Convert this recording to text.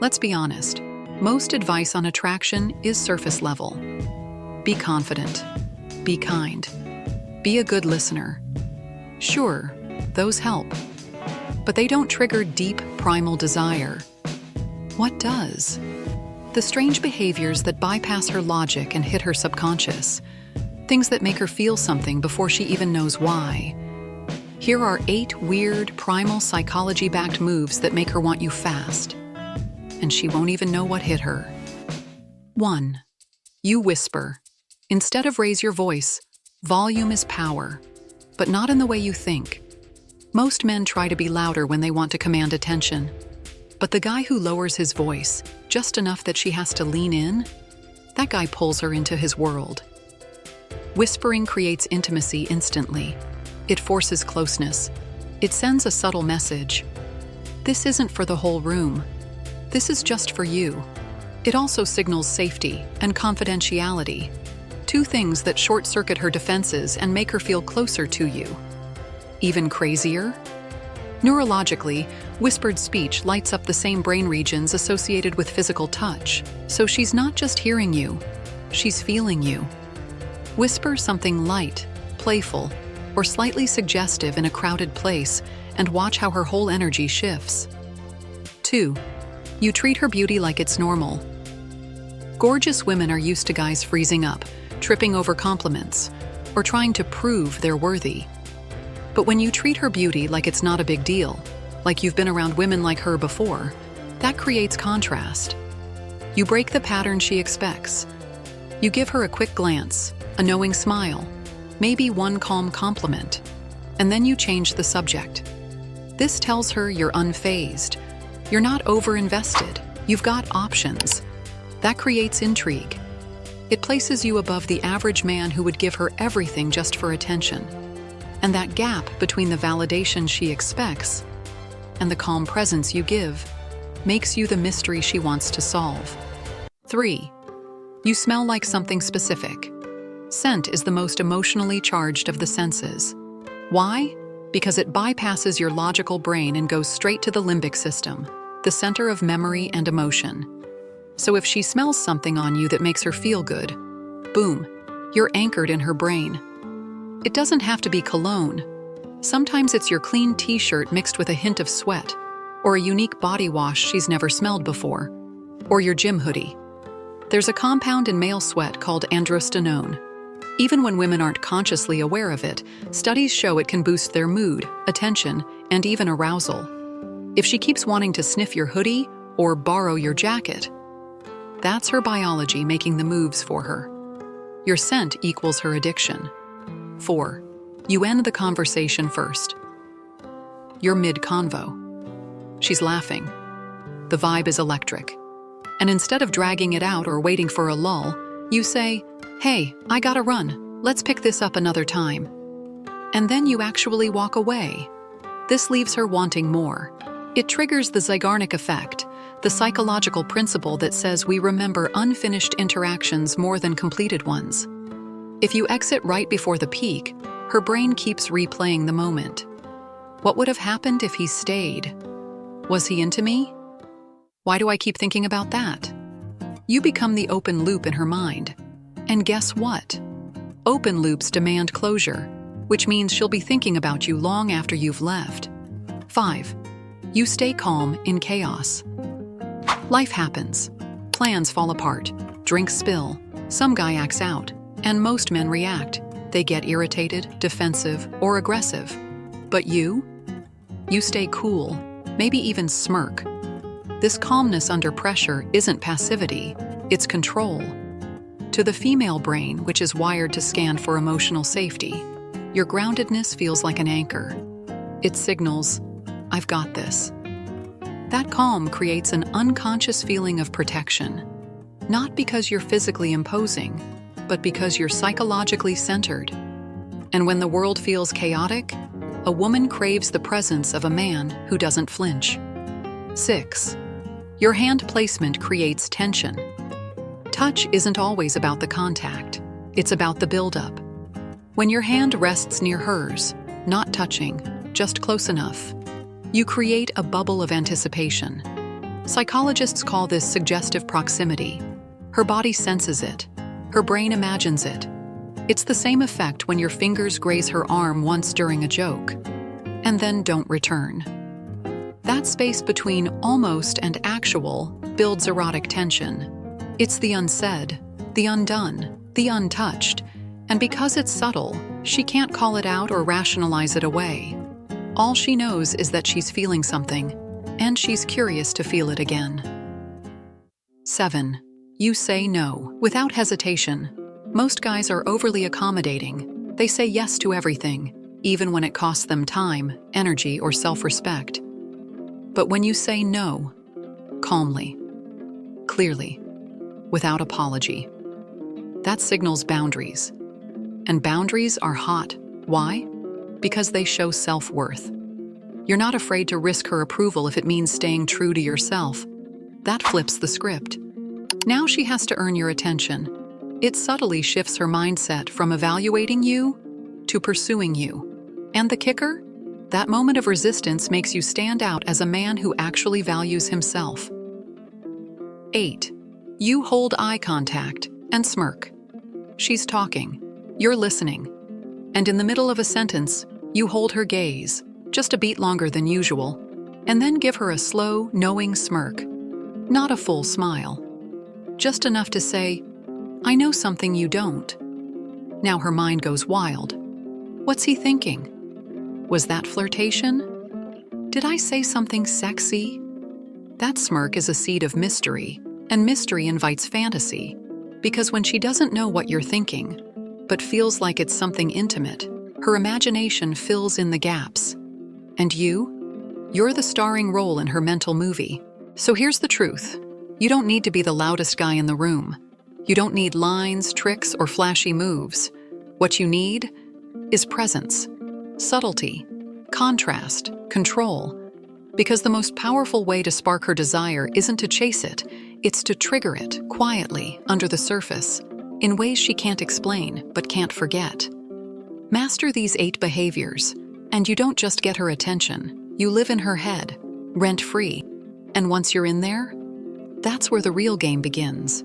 Let's be honest, most advice on attraction is surface level. Be confident. Be kind. Be a good listener. Sure, those help. But they don't trigger deep, primal desire. What does? The strange behaviors that bypass her logic and hit her subconscious. Things that make her feel something before she even knows why. Here are 8 weird, primal psychology-backed moves that make her want you fast. And she won't even know what hit her. 1. You whisper. Instead of raise your voice, volume is power. But not in the way you think. Most men try to be louder when they want to command attention. But the guy who lowers his voice, just enough that she has to lean in, that guy pulls her into his world. Whispering creates intimacy instantly. It forces closeness. It sends a subtle message. This isn't for the whole room. This is just for you. It also signals safety and confidentiality, 2 things that short-circuit her defenses and make her feel closer to you. Even crazier? Neurologically, whispered speech lights up the same brain regions associated with physical touch, so she's not just hearing you, she's feeling you. Whisper something light, playful, or slightly suggestive in a crowded place, and watch how her whole energy shifts. 2. You treat her beauty like it's normal. Gorgeous women are used to guys freezing up, tripping over compliments, or trying to prove they're worthy. But when you treat her beauty like it's not a big deal, like you've been around women like her before, that creates contrast. You break the pattern she expects. You give her a quick glance, a knowing smile, maybe one calm compliment, and then you change the subject. This tells her you're unfazed. You're not over-invested. You've got options. That creates intrigue. It places you above the average man who would give her everything just for attention. And that gap between the validation she expects and the calm presence you give makes you the mystery she wants to solve. 3. You smell like something specific. Scent is the most emotionally charged of the senses. Why? Because it bypasses your logical brain and goes straight to the limbic system, the center of memory and emotion. So if she smells something on you that makes her feel good, boom, you're anchored in her brain. It doesn't have to be cologne. Sometimes it's your clean t-shirt mixed with a hint of sweat, or a unique body wash she's never smelled before, or your gym hoodie. There's a compound in male sweat called androstenone. Even when women aren't consciously aware of it, studies show it can boost their mood, attention, and even arousal. If she keeps wanting to sniff your hoodie or borrow your jacket, that's her biology making the moves for her. Your scent equals her addiction. 4. You end the conversation first. You're mid-convo. She's laughing. The vibe is electric. And instead of dragging it out or waiting for a lull, you say, "Hey, I gotta run. Let's pick this up another time." And then you actually walk away. This leaves her wanting more. It triggers the Zeigarnik effect, the psychological principle that says we remember unfinished interactions more than completed ones. If you exit right before the peak, her brain keeps replaying the moment. What would have happened if he stayed? Was he into me? Why do I keep thinking about that? You become the open loop in her mind. And guess what? Open loops demand closure, which means she'll be thinking about you long after you've left. 5. You stay calm in chaos. Life happens. Plans fall apart. Drinks spill. Some guy acts out. And most men react. They get irritated, defensive, or aggressive. But you? You stay cool, maybe even smirk. This calmness under pressure isn't passivity, it's control. To the female brain, which is wired to scan for emotional safety, your groundedness feels like an anchor. It signals, "I've got this." That calm creates an unconscious feeling of protection, not because you're physically imposing, but because you're psychologically centered. And when the world feels chaotic, a woman craves the presence of a man who doesn't flinch. 6. Your hand placement creates tension. Touch isn't always about the contact. It's about the buildup. When your hand rests near hers, not touching, just close enough, you create a bubble of anticipation. Psychologists call this suggestive proximity. Her body senses it. Her brain imagines it. It's the same effect when your fingers graze her arm once during a joke, and then don't return. That space between almost and actual builds erotic tension. It's the unsaid, the undone, the untouched, and because it's subtle, she can't call it out or rationalize it away. All she knows is that she's feeling something, and she's curious to feel it again. 7. You say no, without hesitation. Most guys are overly accommodating. They say yes to everything, even when it costs them time, energy, or self-respect. But when you say no, calmly, clearly, without apology, that signals boundaries. And boundaries are hot. Why? Because they show self-worth. You're not afraid to risk her approval if it means staying true to yourself. That flips the script. Now she has to earn your attention. It subtly shifts her mindset from evaluating you to pursuing you. And the kicker? That moment of resistance makes you stand out as a man who actually values himself. 8. You hold eye contact and smirk. She's talking. You're listening. And in the middle of a sentence, you hold her gaze, just a beat longer than usual, and then give her a slow, knowing smirk. Not a full smile. Just enough to say, I know something you don't. Now her mind goes wild. What's he thinking? Was that flirtation? Did I say something sexy? That smirk is a seed of mystery, and mystery invites fantasy. Because when she doesn't know what you're thinking, but feels like it's something intimate, her imagination fills in the gaps. And you're the starring role in her mental movie. So here's the truth. You don't need to be the loudest guy in the room. You don't need lines, tricks, or flashy moves. What you need is presence, subtlety, contrast, control. Because the most powerful way to spark her desire isn't to chase it, it's to trigger it quietly under the surface, in ways she can't explain but can't forget. Master these 8 behaviors, and you don't just get her attention, you live in her head, rent-free. And once you're in there, that's where the real game begins.